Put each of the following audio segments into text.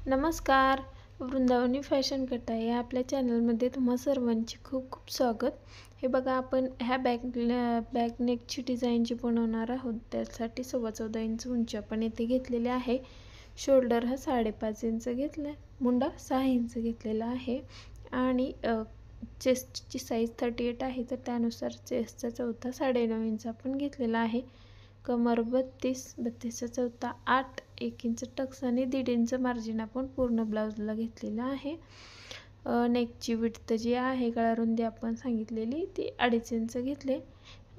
नमस्कार. वृंदावनी फॅशन कट्टा या आपल्या चॅनलमध्ये तुम्हा सर्वांचे खूप खूप स्वागत. हे बघा, आपण ह्या बॅक नेकची डिझाईन जी बनवणार आहोत त्यासाठी 14.25 इंच उंची आपण इथे घेतलेली आहे. शोल्डर हा 5.5 इंच घेतला, मुंडा 6 इंच घेतलेला आहे आणि चेस्टची साईज 38 आहे, तर त्यानुसार चेस्टचा चौथा 9.5 इंच आपण घेतलेला आहे. कमर 32चा चौथा 8, 1 इंच टक्स आणि 1.5 इंच मार्जिन आपण पूर्ण ब्लाऊजला घेतलेलं आहे. नेकची विड्थ जी आहे, गळा रुंदी आपण सांगितलेली ती 2.5 इंच घेतले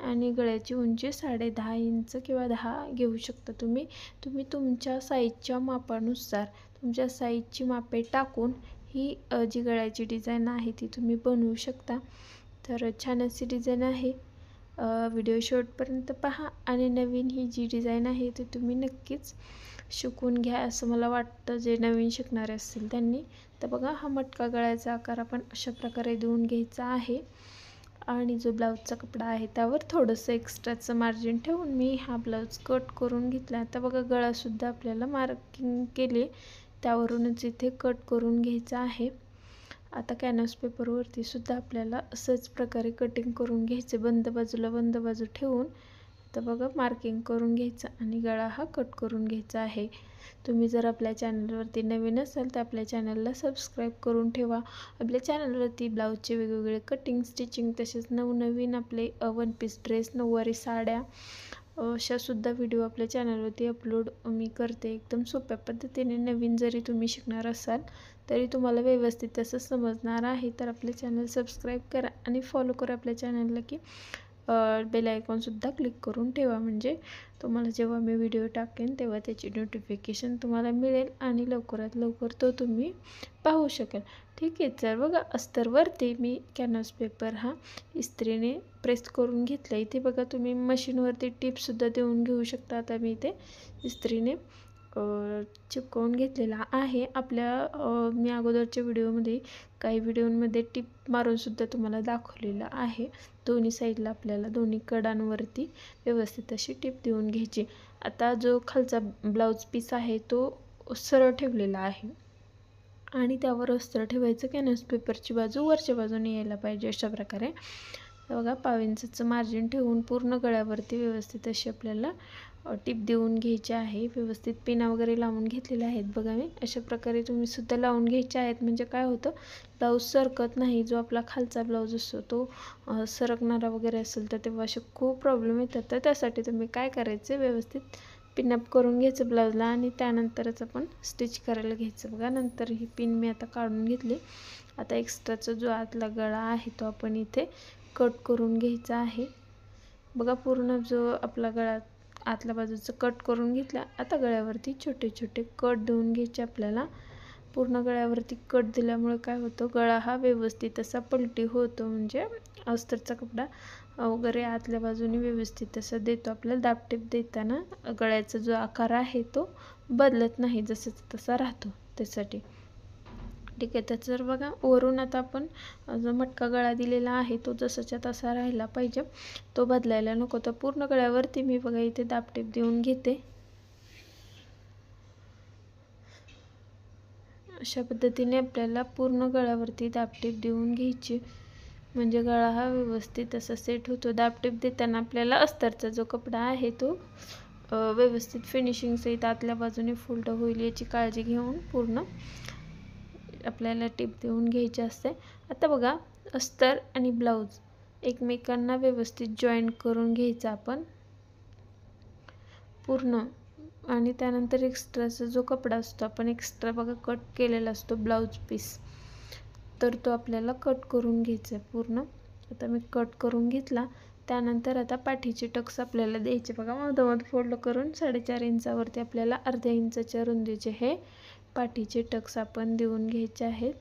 आणि गळ्याची उंची 10.5 इंच किंवा 10 घेऊ शकता तुम्ही तुमच्या साईजच्या मापानुसार तुमच्या साईजची मापे टाकून ही जी गळ्याची डिझाईन आहे ती तुम्ही बनवू शकता. तर छान अशी डिझाईन आहे. व्हिडिओ शेवटपर्यंत पहा आणि नवीन ही जी डिझाईन आहे ती तुम्ही नक्कीच शिकून घ्या असं मला वाटतं, जे नवीन शिकणारे असतील त्यांनी. तर बघा, हा मटका गळ्याचा आकार आपण अशा प्रकारे देऊन घ्यायचा आहे आणि जो ब्लाऊजचा कपडा आहे त्यावर थोडंसं एक्स्ट्राचं मार्जिन ठेवून मी हा ब्लाऊज कट करून घेतला. आता बघा, गळासुद्धा आपल्याला मार्किंग केली, त्यावरूनच इथे कट करून घ्यायचा आहे. आता कॅनव्हास पेपरवरती सुद्धा आपल्याला असंच प्रकारे कटिंग करून घ्यायचे, बंद बाजू ठेवून. तर बघा, मार्किंग करून घ्यायचं आणि गळा हा कट करून घ्यायचा आहे. तुम्ही जर आपल्या चॅनलवरती नवीन असाल तर आपल्या चॅनलला सबस्क्राईब करून ठेवा. आपल्या चॅनलवरती ब्लाऊजचे वेगवेगळे कटिंग, स्टिचिंग, तसेच नवनवीन आपले वन पीस ड्रेस, नऊवारी साड्या अशासुद्धा व्हिडिओ आपल्या चॅनलवरती अपलोड मी करते. एकदम सोप्या पद्धतीने. नवीन जरी तुम्ही शिकणार असाल तरी तुम्हाला व्यवस्थित असं समजणार आहे. तर आपले चॅनल सबस्क्राईब करा आणि फॉलो करा आपल्या चॅनलला, की बेल आयकॉनसुद्धा क्लिक करून ठेवा, म्हणजे तुम्हाला जेव्हा मी व्हिडिओ टाकेन तेव्हा त्याची नोटिफिकेशन तुम्हाला मिळेल आणि लवकरात लवकर तो तुम्ही पाहू शकाल. ठीक आहे. तर बघा, अस्तरवरती मी कॅनव्हास पेपर हा इस्त्रीने प्रेस करून घेतला. इथे बघा, तुम्ही मशीनवरती टिपसुद्धा देऊन घेऊ शकता. आता मी इथे इस्त्रीने चिपकवून घेतलेला आहे. आपल्या मी अगोदरच्या व्हिडिओमध्ये काही व्हिडिओमध्ये टिप मारूनसुद्धा तुम्हाला दाखवलेलं आहे. दोन्ही साईडला आपल्याला दोन्ही कडांवरती व्यवस्थित अशी टिप देऊन घ्यायची. आता जो खालचा ब्लाऊज पीस आहे तो सरळ ठेवलेला आहे आणि त्यावर अस्तर ठेवायचं. कॅनव्हास पेपरची बाजू वरच्या बाजूने यायला पाहिजे अशा प्रकारे. बघा, 1.5 इंचचं मार्जिन ठेवून पूर्ण गळ्यावरती व्यवस्थित अशी आपल्याला टिप देऊन घ्यायची आहे. व्यवस्थित पिना वगैरे लावून घेतलेल्या आहेत. बघा, मी अशा प्रकारे तुम्ही सुद्धा लावून घ्यायचे आहेत, म्हणजे काय होतं, ब्लाऊज सरकत नाही. जो आपला खालचा ब्लाऊज असतो तो सरकणारा वगैरे असेल तर तेव्हा असे खूप प्रॉब्लेम येतात. तर त्यासाठी तुम्ही काय करायचं, व्यवस्थित पिनअप करून घ्यायचं ब्लाऊजला आणि त्यानंतरच आपण स्टिच करायला घ्यायचं. बघा, नंतर ही पिन मी आता काढून घेतली. आता एक्स्ट्राचा जो आतला गळा आहे तो आपण इथे कट करून घ्यायचा आहे. बघा, पूर्ण जो आपला गळा आतल्या बाजूचं कट करून घेतला. आता गळ्यावरती छोटे छोटे कट देऊन घ्यायचे आपल्याला. पूर्ण गळ्यावरती कट दिल्यामुळे काय होतं, गळा हा व्यवस्थित असा पलटी होतो, म्हणजे अस्तरचा कपडा वगैरे आतल्या बाजूने व्यवस्थित असं देतो. आपल्याला दाबटीप देताना गळ्याचा जो आकार आहे तो बदलत नाही, जसंच तसा राहतो त्यासाठी. ठीक आहे. त्याचं बघा, वरून आता आपण जो मटका गळा दिलेला आहे तो जसाच्या तसा राहिला पाहिजे, तो बदलायला नको. तर पूर्ण गळ्यावरती मी बघा इथे दाबटीप देऊन घेते. अशा पद्धतीने आपल्याला पूर्ण गळ्यावरती दाबटीप देऊन घ्यायची, म्हणजे गळा हा व्यवस्थित असा सेट होतो. दाबटीप देताना आपल्याला अस्तरचा जो कपडा आहे तो व्यवस्थित फिनिशिंगसहित आतल्या बाजूने फोल्ड होईल याची काळजी घेऊन पूर्ण आपल्याला टिप देऊन घ्यायची असते. आता बघा, अस्तर आणि ब्लाऊज एकमेकांना व्यवस्थित जॉईंट करून घ्यायचा आपण पूर्ण. आणि त्यानंतर एक्स्ट्राचा जो कपडा असतो, आपण एक्स्ट्रा बघा कट केलेला असतो ब्लाऊज पीस, तर तो आपल्याला कट करून घ्यायचा आहे पूर्ण. आता मी कट करून घेतला. त्यानंतर आता पाठीचे टक्स आपल्याला द्यायचे. बघा, मधोमध फोल्ड करून 4.5 इंचावरती आपल्याला अर्ध्या इंचाच्या रुंदीचे हे पाठीचे टक्स आपण देऊन घ्यायचे आहेत.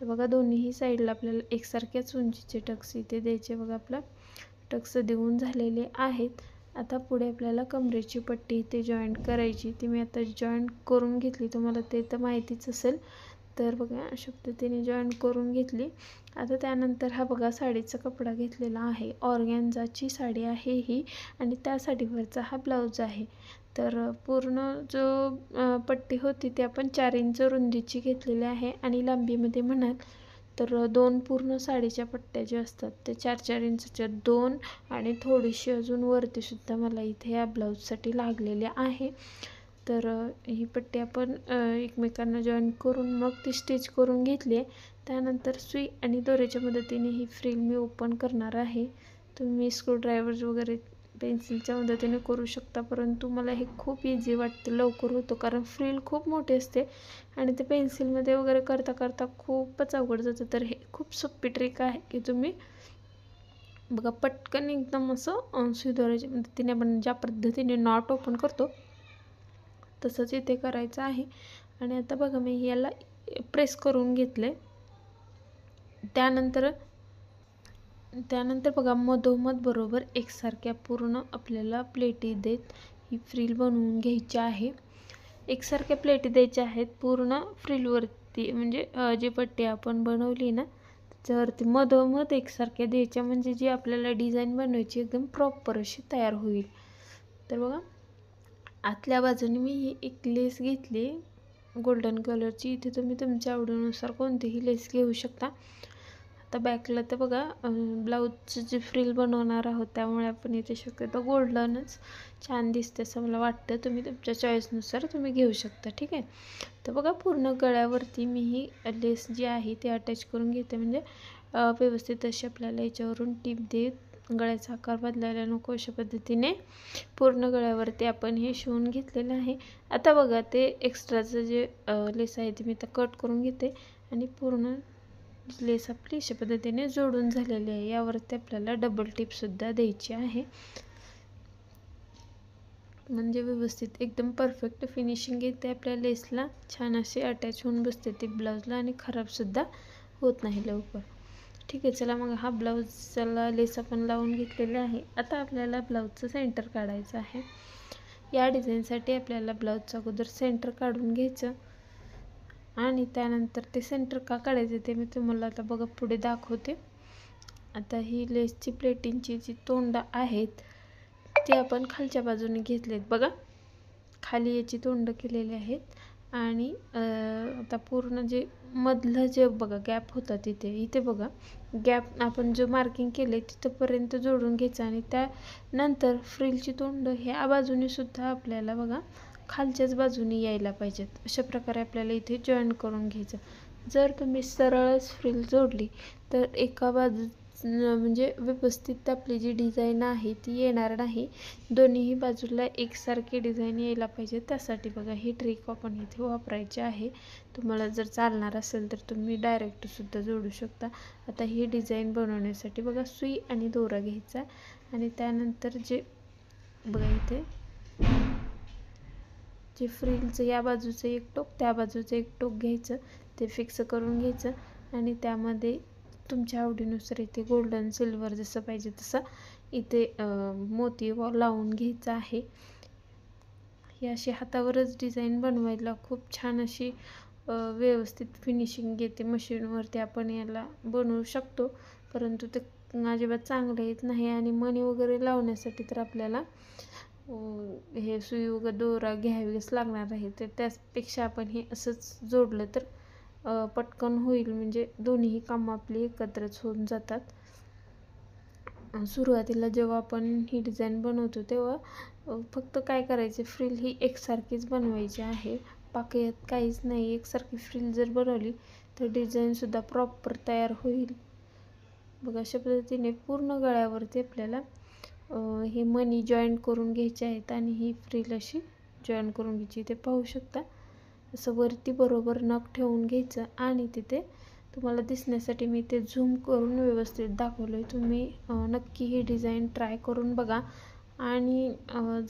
तर बघा, दोन्हीही साईडला आपल्याला एकसारख्याच उंचीचे टक्स इथे द्यायचे. बघा, आपला टक्स देऊन झालेले आहेत. आता पुढे आपल्याला कमरेची पट्टी इथे जॉईंट करायची. ती मी आता जॉईंट करून घेतली, तुम्हाला ते तर माहितीच असेल. तर बघा, अशा पद्धतीने जॉईंट करून घेतली. आता त्यानंतर हा बघा, साडीचा कपडा घेतलेला आहे. ऑर्गॅन्झाची साडी आहे ही आणि त्या साडीवरचा हा ब्लाऊज आहे. तर पूर्ण जो पट्टी होती ती आपण 4 इंच रुंदीची घेतलेली आहे आणि लांबीमध्ये म्हणाल तर 2 पूर्ण साडीच्या पट्ट्या ज्या असतात ते 4-4 इंचच्या 2 आणि थोडीशी अजून वरती सुद्धा मला इथे या ब्लाऊजसाठी लागलेली आहे. तर ही पट्टी आपण एकमेकांना जॉईन करून मग ती स्टिच करून घेतली आहे. त्यानंतर सुई आणि दोऱ्याच्या मदतीने ही फ्रिल मी ओपन करणार आहे. तुम्ही स्क्रूड्रायव्हर वगैरे पेन्सिलच्या मदतीने करू शकता, परंतु मला हे खूप इझी वाटतं, लवकर होतं, कारण फ्रिल खूप मोठी असते आणि ते पेन्सिलमध्ये वगैरे करता करता खूपच अवघड जातं. तर हे खूप सोपी ट्रिक आहे की तुम्ही बघा पटकन एकदम असं सुई दोऱ्याच्या मदतीने आपण ज्या पद्धतीने नॉट ओपन करतो तसंच इथे करायचं आहे. आणि आता बघा मी याला प्रेस करून घेतले. त्यानंतर बघा मधोमध बरोबर एकसारख्या पूर्ण आपल्याला प्लेटी देत ही फ्रिल बनवून घ्यायची आहे. एकसारख्या प्लेटी द्यायच्या आहेत पूर्ण फ्रिलवरती, म्हणजे जी पट्टी आपण बनवली ना त्याच्यावरती मधोमध एकसारख्या द्यायच्या, म्हणजे जी आपल्याला डिझाईन बनवायची एकदम प्रॉपर अशी तयार होईल. तर बघा आतल्या बाजूने मी ही एक लेस घेतली गोल्डन कलरची. इथे तुम्ही तुमच्या आवडीनुसार कोणतीही लेस घेऊ शकता. आता बॅकला तर बघा ब्लाऊजची जी फ्रिल बनवणार आहोत त्यामुळे आपण इथे शक्यतो गोल्डनच छान दिसते असं मला वाटतं. तुम्ही तुमच्या चॉईसनुसार तुम्ही घेऊ शकता, ठीक आहे. तर बघा पूर्ण गळ्यावरती मी ही लेस जी आहे ती अटॅच करून घेते, म्हणजे व्यवस्थित अशी आपल्याला याच्यावरून टीप देत गळ्याचा आकार बदलायला नको अशा पद्धतीने पूर्ण गळ्यावरती आपण हे शिवून घेतलेलं आहे. आता बघा ते एक्स्ट्राचं जे लेस आहे ते मी आता कट करून घेते आणि पूर्ण लेस आपली अशा पद्धतीने जोडून झालेली आहे. यावरती आपल्याला डबल टिपसुद्धा द्यायची आहे, म्हणजे व्यवस्थित एकदम परफेक्ट फिनिशिंग येते. आपल्या लेसला छान अशी अटॅच होऊन बसते ती ब्लाऊजला आणि खराबसुद्धा होत नाही लवकर, ठीक आहे. चला मग हा ब्लाऊजला लेस आपण लावून घेतलेला आहे. आता आपल्याला ब्लाऊजचं सेंटर काढायचं आहे. या डिझाईनसाठी आपल्याला ब्लाऊजचं अगोदर सेंटर काढून घ्यायचं आणि त्यानंतर ते सेंटर का काढायचं ते मी तुम्हाला आता बघा पुढे दाखवते. आता ही लेसची प्लेटिंगची जी तोंड आहेत ती आपण खालच्या बाजूने घेतलेत बघा, खाली याची तोंड केलेली आहेत आणि आता पूर्ण जे मधलं जे बघा गॅप होता इथे बघा गॅप आपण जो मार्किंग केले तिथंपर्यंत जोडून घ्यायचं आणि त्यानंतर फ्रिलची तोंड ह्या बाजूने सुद्धा आपल्याला बघा खालच्याच बाजूने यायला पाहिजेत. अशा प्रकारे आपल्याला इथे जॉईन करून घ्यायचं. जर तुम्ही सरळच फ्रिल जोडली तर एका बाजू म्हणजे व्यवस्थित आपली जी डिझाईन आहे ती येणार नाही. दोन्हीही बाजूला एकसारखी डिझाईन यायला पाहिजे, त्यासाठी बघा ही ट्रिक आपण इथे वापरायची आहे. तुम्हाला जर चालणार असेल तर तुम्ही डायरेक्टसुद्धा जोडू शकता. आता ही डिझाईन बनवण्यासाठी बघा सुई आणि दोरा घ्यायचा आणि त्यानंतर जे बघा इथे जे फ्रिलचं या बाजूचं एक टोक त्या बाजूचं एक टोक घ्यायचं, ते फिक्स करून घ्यायचं आणि त्यामध्ये तुमच्या आवडीनुसार इथे गोल्डन सिल्वर जसं पाहिजे तसं इथे मोती लावून घ्यायचं आहे. ही अशी हातावरच डिझाईन बनवायला खूप छान अशी व्यवस्थित फिनिशिंग येते. मशीनवरती आपण याला बनवू शकतो, परंतु ते अजिबात चांगलं येत नाही आणि मणी वगैरे लावण्यासाठी तर आपल्याला हे सुई वगैरे दोरा घ्यावीच लागणार आहे. तर त्यापेक्षा आपण हे असंच जोडलं तर पटकन होईल, म्हणजे दोन्ही कामं आपली एकत्रच होऊन जातात. सुरुवातीला जेव्हा आपण ही डिझाईन बनवतो तेव्हा फक्त काय करायचे, फ्रिल ही एकसारखीच बनवायची आहे, बाकी यात काहीच नाही. एकसारखी फ्रिल जर बनवली तर डिझाईनसुद्धा प्रॉपर तयार होईल. बघा अशा पद्धतीने पूर्ण गळ्यावरती आपल्याला हे मणी जॉईंट करून घ्यायचे आहेत आणि ही फ्रिल अशी जॉईन करून घ्यायची. ते पाहू शकता असं वरती बरोबर नख ठेवून घ्यायचं आणि तिथे तुम्हाला दिसण्यासाठी मी ते झूम करून व्यवस्थित दाखवलं आहे. तुम्ही नक्की ही डिझाईन ट्राय करून बघा आणि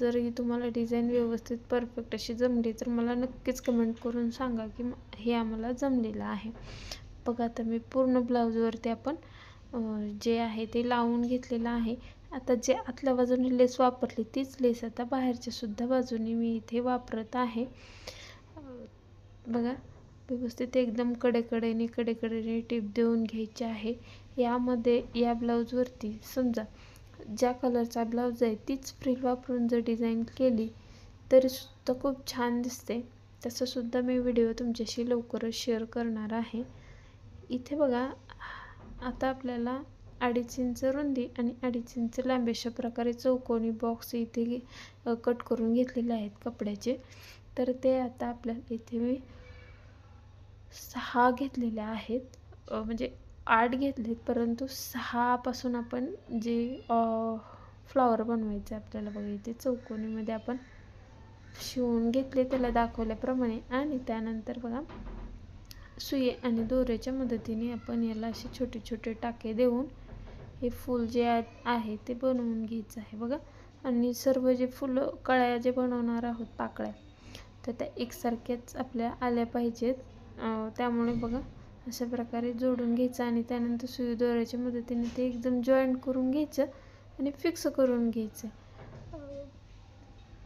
जरी तुम्हाला डिझाईन व्यवस्थित परफेक्ट अशी जमली तर मला नक्कीच कमेंट करून सांगा की हे आम्हाला जमलेलं आहे. बघा आता मी पूर्ण ब्लाऊजवरती आपण जे आहे ते लावून घेतलेलं आहे. आता जे आतल्या बाजूने लेस वापरली तीच लेस आता बाहेरच्या सुद्धा बाजूने मी इथे वापरत आहे. बघा व्यवस्थित एकदम कडेकडेने टीप देऊन घ्यायची आहे. यामध्ये या ब्लाऊजवरती समजा ज्या कलरचा ब्लाऊज आहे तीच फ्रिल वापरून जर डिझाईन केली तरीसुद्धा खूप छान दिसते. तसंसुद्धा मी व्हिडिओ तुमच्याशी लवकरच शेअर करणार आहे. इथे बघा, आता आपल्याला 2.5 इंच रुंदी आणि 2.5 इंच लांबी अशा प्रकारे चौकोनी बॉक्स इथे कट करून घेतलेले आहेत कपड्याचे. तर ते आता आपल्याला इथे मी 6 घेतलेले आहेत, म्हणजे 8 घेतलेत, परंतु 6 पासून आपण जे फ्लॉवर बनवायचे आपल्याला बघा इथे चौकोनीमध्ये आपण शिवून घेतले त्याला दाखवल्याप्रमाणे. आणि त्यानंतर बघा सुई आणि दोऱ्याच्या मदतीने आपण याला असे छोटे छोटे टाके देऊन हे फूल जे आहे ते बनवून घ्यायचं आहे बघा. आणि सर्व जे फुलं कळ्या जे बनवणार आहोत पाकळ्या, तर त्या एकसारख्याच आपल्या आल्या पाहिजेत. त्यामुळे बघा अशा प्रकारे जोडून घ्यायचं आणि त्यानंतर सुई दोऱ्याच्या मदतीने ते एकदम जॉईंट करून घ्यायचं आणि फिक्स करून घ्यायचं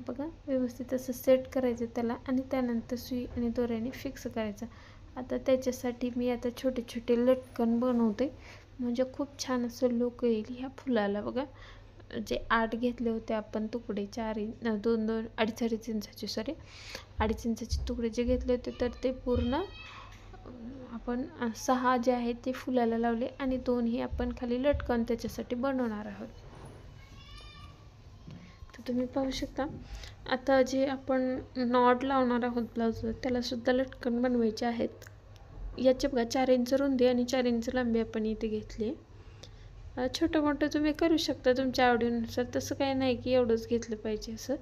बघा. व्यवस्थित असं सेट करायचं त्याला आणि त्यानंतर सुई आणि दोऱ्याने फिक्स करायचं. आता त्याच्यासाठी मी आता छोटे छोटे लटकन बनवते, म्हणजे खूप छान असं लुक येईल ह्या फुलाला बघा. जे 8 घेतले होते आपण तुकडे, 2.5 इंचाचे 2.5 इंचाचे तुकडे जे घेतले होते, तर ते पूर्ण आपण 6 जे आहेत ते फुलाला लावले आणि 2 ही आपण खाली लटकन त्याच्यासाठी बनवणार आहोत. तर तुम्ही पाहू शकता. आता जे आपण नॉट लावणार आहोत ब्लाऊजवर, त्याला सुद्धा लटकन बनवायचे आहेत. याचे बघा 4 इंच रुंदी आणि 4 इंच लांबी आपण इथे घेतली. छोटं मोठं तुम्ही करू शकता तुमच्या आवडीनुसार, तसं काही नाही की एवढंच घेतलं पाहिजे असं.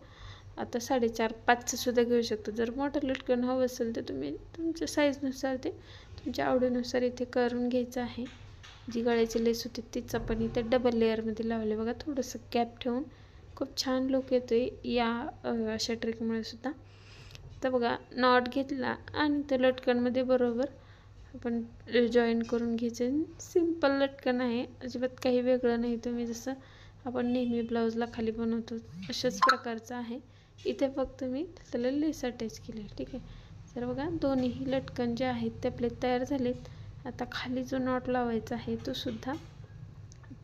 आता 4.5-5 सुद्धा घेऊ शकता. जर मोठं लटकन हवं असेल तर तुम्ही तुमच्या साईजनुसार ते तुमच्या आवडीनुसार इथे करून घ्यायचं आहे. जी गळ्याची लेस होती तीच आपण इथे डबल लेअरमध्ये लावले बघा. थोडंसं गॅप ठेवून खूप छान लुक येतोय या अशा ट्रिकमुळे सुद्धा. तर बघा नॉट घेतला आणि त्या लटकनमध्ये बरोबर आपण जॉईन करून घ्यायचं. सिंपल लटकन आहे, अजिबात काही वेगळं नाही. तुम्ही जसं आपण नेहमी ब्लाऊजला खाली बनवतो अशाच प्रकारचं आहे. इथे फक्त मी त्याला लेस अटॅच केले, ठीक आहे. तर बघा दोन्ही लटकन जे आहेत ते आपले तयार झालेत. आता खाली जो नॉट लावायचा आहे तो सुद्धा,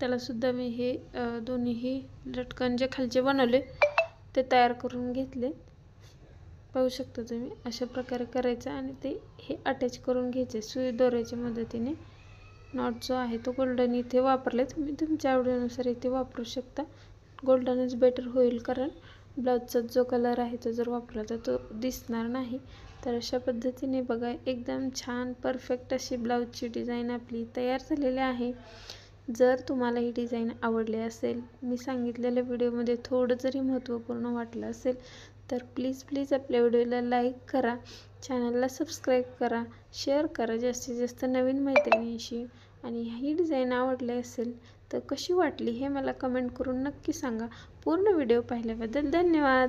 त्याला सुद्धा मी हे दोन्ही लटकन जे खालचे बनवले ते तयार करून घेतले. पाहू शकता तुम्ही अशा प्रकारे करायचं आणि ते हे अटॅच करून घ्यायचे सुई दोऱ्याच्या मदतीने. नॉट जो आहे तो गोल्डन इथे वापरले, तुम्ही तुमच्या आवडीनुसार इथे वापरू शकता. गोल्डनच बेटर होईल, कारण ब्लाऊजचा जो कलर आहे तो जर वापरला तर तो दिसणार नाही. तर अशा पद्धतीने बघा एकदम छान परफेक्ट अशी ब्लाऊजची डिझाईन आपली तयार झालेली आहे. जर तुम्हाला ही डिझाईन आवडली असेल, मी सांगितलेल्या व्हिडिओमध्ये थोडं जरी महत्त्वपूर्ण वाटलं असेल, तर प्लीज आपल्या व्हिडिओला लाईक करा, चॅनलला सबस्क्राईब करा, शेअर करा जास्तीत जास्त नवीन मैत्रिणींशी. आणि ही डिझाईन आवडली असेल तर कशी वाटली हे मला कमेंट करून नक्की सांगा. पूर्ण व्हिडिओ पाहिल्याबद्दल धन्यवाद.